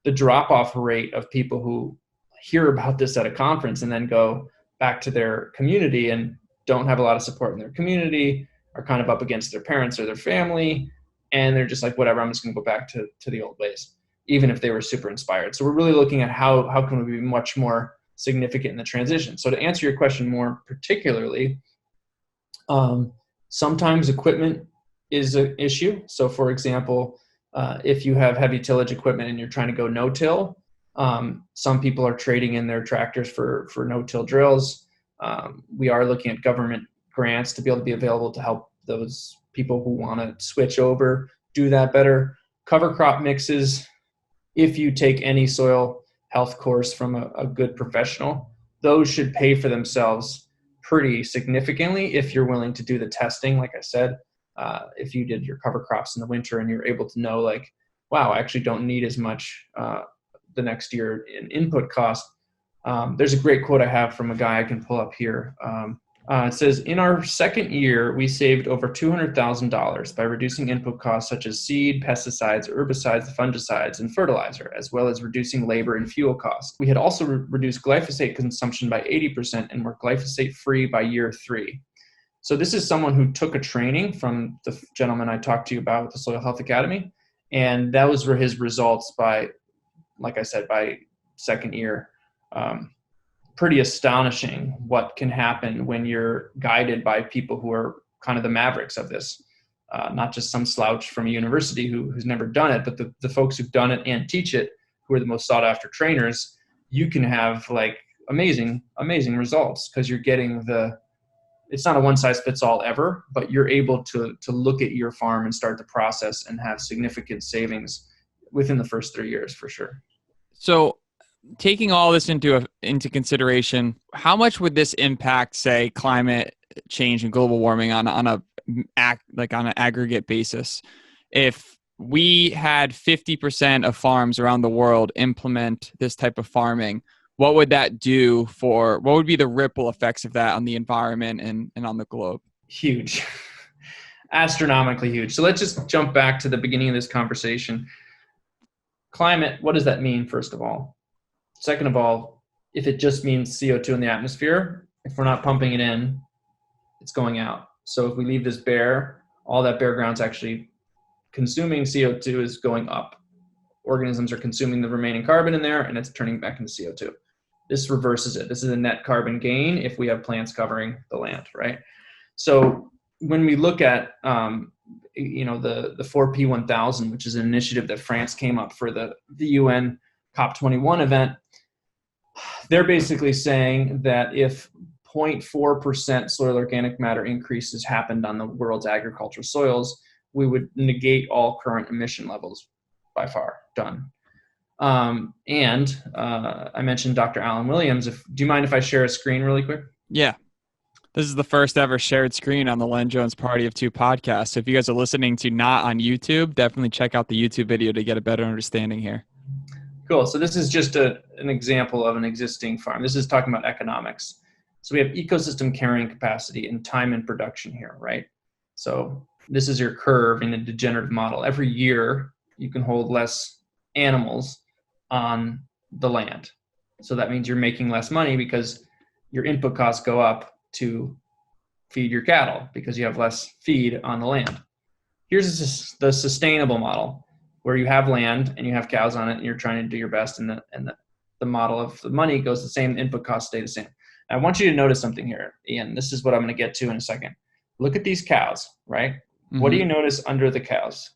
[SPEAKER 1] the drop-off rate of people who hear about this at a conference and then go back to their community and don't have a lot of support in their community, are kind of up against their parents or their family, and they're just like, whatever, I'm just going to go back to the old ways, even if they were super inspired. So we're really looking at how can we be much more significant in the transition. So to answer your question more particularly, sometimes equipment is an issue. So for example, if you have heavy tillage equipment and you're trying to go no-till, some people are trading in their tractors for no-till drills. We are looking at government grants to be able to be available to help those people who want to switch over do that better. Cover crop mixes, if you take any soil health course from a good professional, those should pay for themselves pretty significantly if you're willing to do the testing. Like I said, if you did your cover crops in the winter and you're able to know, like, wow, I actually don't need as much the next year in input cost. There's a great quote I have from a guy I can pull up here. It says, in our second year, we saved over $200,000 by reducing input costs such as seed, pesticides, herbicides, fungicides, and fertilizer, as well as reducing labor and fuel costs. We had also reduced glyphosate consumption by 80% and were glyphosate-free by year 3. So this is someone who took a training from the gentleman I talked to you about with the Soil Health Academy, and those were his results by, like I said, by second year. Pretty astonishing what can happen when you're guided by people who are kind of the mavericks of this, not just some slouch from a university who's never done it, but the folks who've done it and teach it, who are the most sought after trainers. You can have like amazing results because you're getting it's not a one size fits all ever, but you're able to look at your farm and start the process and have significant savings within the first 3 years for sure.
[SPEAKER 2] So taking all this into consideration, how much would this impact, say, climate change and global warming on an aggregate basis? If we had 50% of farms around the world implement this type of farming, what would that do what would be the ripple effects of that on the environment and on the globe?
[SPEAKER 1] Huge. Astronomically huge. So let's just jump back to the beginning of this conversation. Climate, what does that mean, first of all? Second of all, if it just means CO2 in the atmosphere, if we're not pumping it in, it's going out. So if we leave this bare, all that bare ground's actually consuming CO2 is going up. Organisms are consuming the remaining carbon in there, and it's turning back into CO2. This reverses it. This is a net carbon gain if we have plants covering the land, right? So when we look at the 4P1000, which is an initiative that France came up for the UN COP21 event, they're basically saying that if 0.4% soil organic matter increases happened on the world's agricultural soils, we would negate all current emission levels by far. Done. And I mentioned Dr. Alan Williams. Do you mind if I share a screen really quick?
[SPEAKER 2] Yeah. This is the first ever shared screen on the Len Jones Party of Two podcast. So if you guys are listening to not on YouTube, definitely check out the YouTube video to get a better understanding here.
[SPEAKER 1] Cool. So this is just an example of an existing farm. This is talking about economics. So we have ecosystem carrying capacity and time in production here, right? So this is your curve in the degenerative model. Every year you can hold less animals on the land. So that means you're making less money because your input costs go up to feed your cattle because you have less feed on the land. Here's the sustainable model where you have land and you have cows on it and you're trying to do your best, and the model of the money goes the same, input costs stay the same. I want you to notice something here, Ian. This is what I'm going to get to in a second. Look at these cows, right? Mm-hmm. What do you notice under the cows?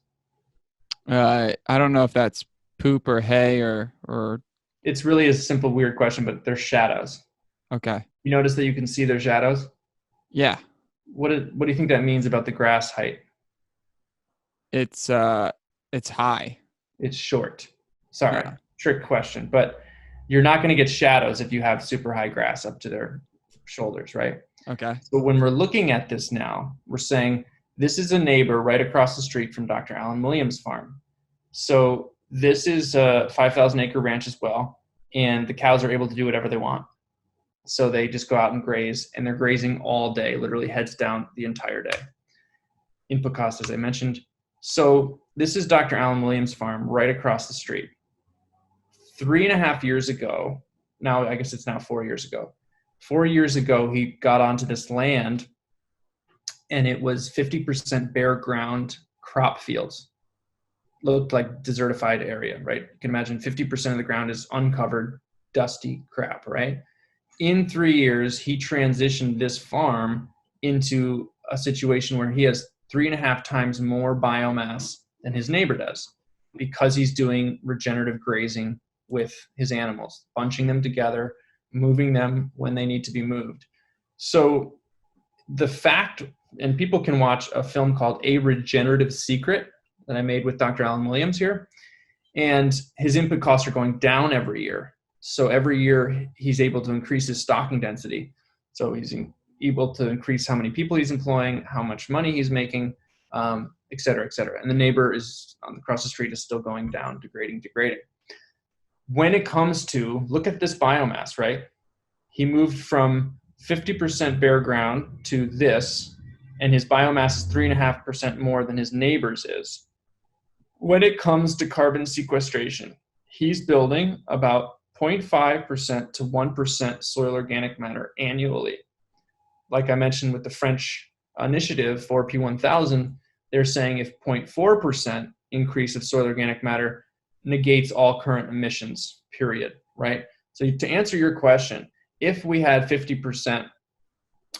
[SPEAKER 2] I don't know if that's poop or hay or.
[SPEAKER 1] It's really a simple, weird question, but they're shadows.
[SPEAKER 2] Okay.
[SPEAKER 1] You notice that you can see their shadows?
[SPEAKER 2] Yeah.
[SPEAKER 1] What do you think that means about the grass height?
[SPEAKER 2] It's high.
[SPEAKER 1] It's short. Sorry, yeah. Trick question, but you're not going to get shadows if you have super high grass up to their shoulders, right?
[SPEAKER 2] Okay.
[SPEAKER 1] So when we're looking at this now, we're saying this is a neighbor right across the street from Dr. Alan Williams' farm. So this is a 5,000 acre ranch as well, and the cows are able to do whatever they want. So they just go out and graze, and they're grazing all day, literally heads down the entire day. Input cost, as I mentioned. So this is Dr. Alan Williams' farm right across the street. 3.5 years ago, now I guess it's now 4 years ago. 4 years ago, he got onto this land, and it was 50% bare ground crop fields. Looked like desertified area, right? You can imagine 50% of the ground is uncovered, dusty crap, right? In 3 years, he transitioned this farm into a situation where he has 3.5 times more biomass than his neighbor does, because he's doing regenerative grazing with his animals, bunching them together, moving them when they need to be moved. So the fact, and people can watch a film called A Regenerative Secret that I made with Dr. Alan Williams here, and his input costs are going down every year. So every year he's able to increase his stocking density. So he's able to increase how many people he's employing, how much money he's making, et cetera, et cetera. And the neighbor is across the street is still going down, degrading. When it comes to, look at this biomass, right? He moved from 50% bare ground to this, and his biomass is 3.5% more than his neighbor's is. When it comes to carbon sequestration, he's building about 0.5% to 1% soil organic matter annually. Like I mentioned with the French initiative for P1000, they're saying if 0.4% increase of soil organic matter negates all current emissions, period, right? So to answer your question, if we had 50%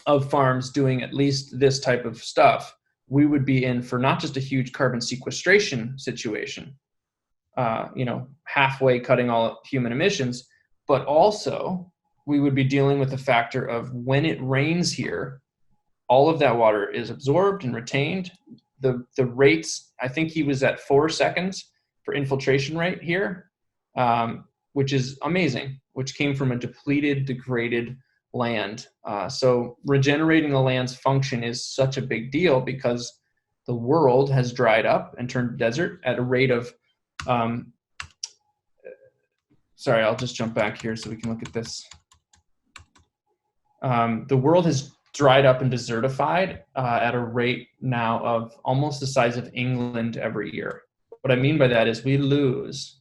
[SPEAKER 1] of farms doing at least this type of stuff, we would be in for not just a huge carbon sequestration situation, halfway cutting all human emissions, but also we would be dealing with the factor of when it rains here, all of that water is absorbed and retained. The rates, I think he was at 4 seconds for infiltration rate here, which is amazing, which came from a degraded land. So regenerating the land's function is such a big deal because the world has dried up and turned desert at a rate of, sorry, I'll just jump back here so we can look at this. The world has dried up and desertified at a rate now of almost the size of England every year. What I mean by that is we lose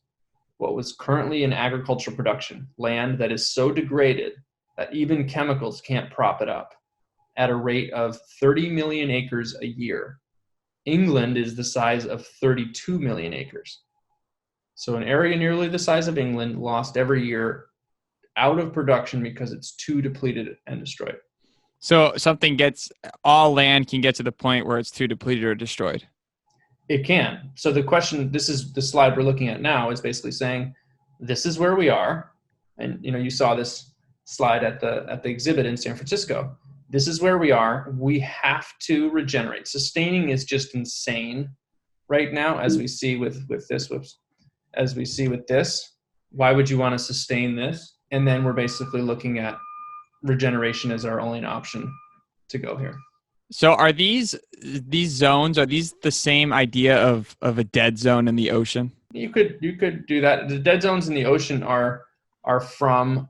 [SPEAKER 1] what was currently in agricultural production, land that is so degraded that even chemicals can't prop it up, at a rate of 30 million acres a year. England is the size of 32 million acres. So an area nearly the size of England lost every year out of production because it's too depleted and destroyed.
[SPEAKER 2] So all land can get to the point where it's too depleted or destroyed.
[SPEAKER 1] It can. So the question, this is the slide we're looking at now, is basically saying, this is where we are. And you saw this slide at the exhibit in San Francisco. This is where we are. We have to regenerate. Sustaining is just insane right now, as we see with this. As we see with this. Why would you want to sustain this? And then we're basically looking at regeneration as our only option to go here.
[SPEAKER 2] So are these zones, are these the same idea of a dead zone in the ocean?
[SPEAKER 1] You could do that. The dead zones in the ocean are from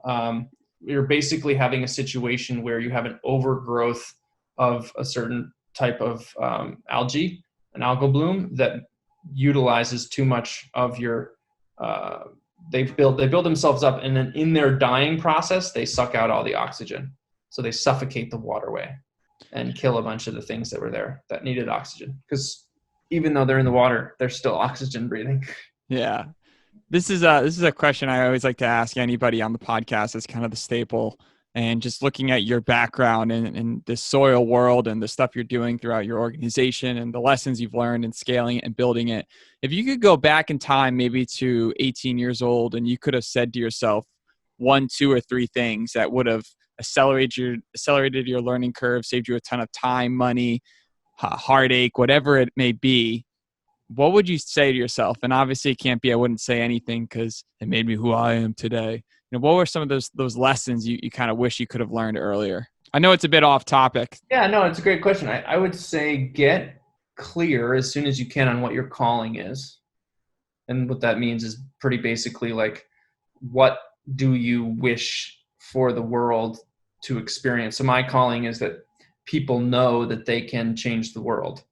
[SPEAKER 1] you're basically having a situation where you have an overgrowth of a certain type of algae, an algal bloom that utilizes too much of your, they build themselves up, and then in their dying process, they suck out all the oxygen. So they suffocate the waterway and kill a bunch of the things that were there that needed oxygen. Because even though they're in the water, they're still oxygen breathing.
[SPEAKER 2] Yeah. This is a question I always like to ask anybody on the podcast. It's kind of the staple. And just looking at your background in the soil world and the stuff you're doing throughout your organization and the lessons you've learned in scaling it and building it, if you could go back in time, maybe to 18 years old, and you could have said to yourself 1, 2, or 3 things that would have accelerated your learning curve, saved you a ton of time, money, heartache, whatever it may be, what would you say to yourself? And obviously it can't be, I wouldn't say anything because it made me who I am today. What were some of those lessons you kind of wish you could have learned earlier? I know it's a bit off topic.
[SPEAKER 1] Yeah, no, it's a great question. I would say get clear as soon as you can on what your calling is. And what that means is pretty basically like, what do you wish for the world to experience? So my calling is that people know that they can change the world.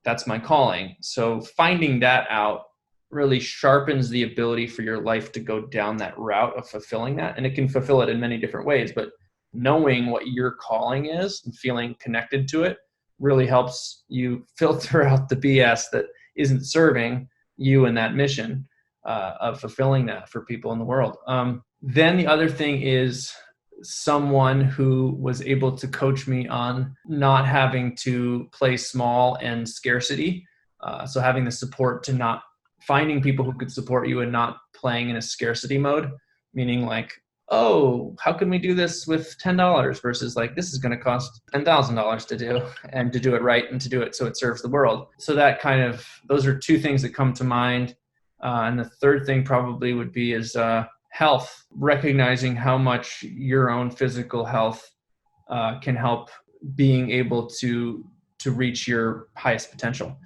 [SPEAKER 1] That's my calling. So finding that out really sharpens the ability for your life to go down that route of fulfilling that. And it can fulfill it in many different ways, but knowing what your calling is and feeling connected to it really helps you filter out the BS that isn't serving you and that mission of fulfilling that for people in the world. Then the other thing is someone who was able to coach me on not having to play small and scarcity. So having the support to not finding people who could support you and not playing in a scarcity mode, meaning like, oh, how can we do this with $10 versus like, this is going to cost $10,000 to do, and to do it right and to do it so it serves the world. So that kind of, those are 2 things that come to mind. And the third thing probably would be is health, recognizing how much your own physical health can help being able to reach your highest potential,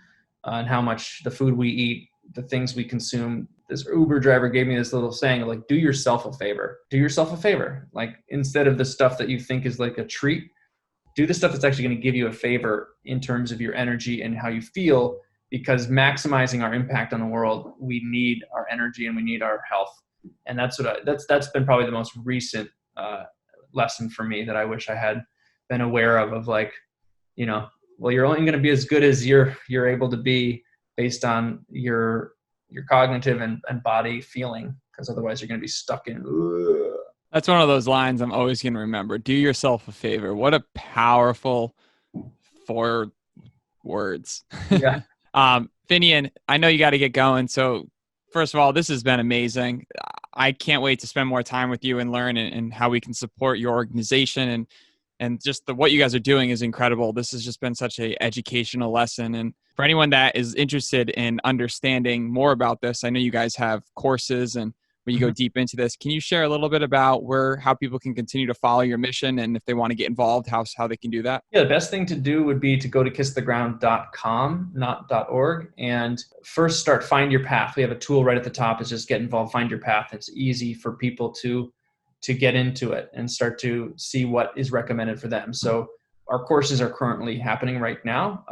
[SPEAKER 1] and how much the food we eat, the things we consume. This Uber driver gave me this little saying, like, do yourself a favor. Do yourself a favor. Like, instead of the stuff that you think is like a treat, do the stuff that's actually going to give you a favor in terms of your energy and how you feel, because maximizing our impact on the world, we need our energy and we need our health. And that's been probably the most recent lesson for me that I wish I had been aware of like, well, you're only going to be as good as you're able to be based on your cognitive and body feeling, because otherwise you're going to be stuck in. Ugh.
[SPEAKER 2] That's one of those lines I'm always going to remember. Do yourself a favor. What a powerful 4 words.
[SPEAKER 1] Yeah.
[SPEAKER 2] Finian, I know you got to get going. So first of all, this has been amazing. I can't wait to spend more time with you and learn and how we can support your organization, and just what you guys are doing is incredible. This has just been such a educational lesson. And for anyone that is interested in understanding more about this, I know you guys have courses and where you go deep into this. Can you share a little bit about how people can continue to follow your mission, and if they want to get involved, how they can do that?
[SPEAKER 1] Yeah, the best thing to do would be to go to kisstheground.com, not .org, and first start Find Your Path. We have a tool right at the top. It's just get involved, find your path. It's easy for people to get into it and start to see what is recommended for them. So our courses are currently happening right now.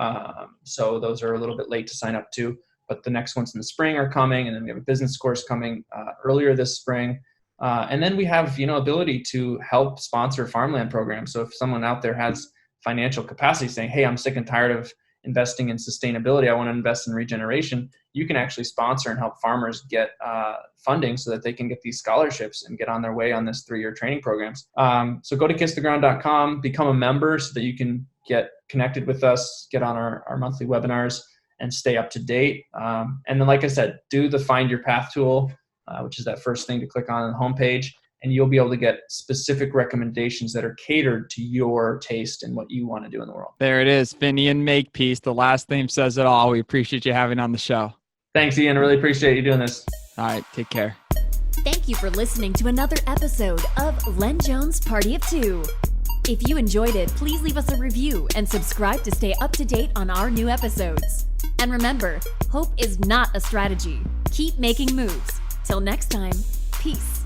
[SPEAKER 1] So those are a little bit late to sign up to, but the next ones in the spring are coming. And then we have a business course coming earlier this spring. And then we have, ability to help sponsor farmland programs. So if someone out there has financial capacity saying, hey, I'm sick and tired of investing in sustainability, I want to invest in regeneration, you can actually sponsor and help farmers get funding so that they can get these scholarships and get on their way on this 3-year training programs. So go to kisstheground.com, become a member so that you can get connected with us, get on our monthly webinars, and stay up to date. And then, like I said, do the Find Your Path tool, which is that first thing to click on the homepage, and you'll be able to get specific recommendations that are catered to your taste and what you want to do in the world.
[SPEAKER 2] There it is, Finian Makepeace. The last name says it all. We appreciate you having on the show.
[SPEAKER 1] Thanks, Ian. I really appreciate you doing this.
[SPEAKER 2] All right, take care.
[SPEAKER 3] Thank you for listening to another episode of Len Jones Party of 2. If you enjoyed it, please leave us a review and subscribe to stay up to date on our new episodes. And remember, hope is not a strategy. Keep making moves. Till next time, peace.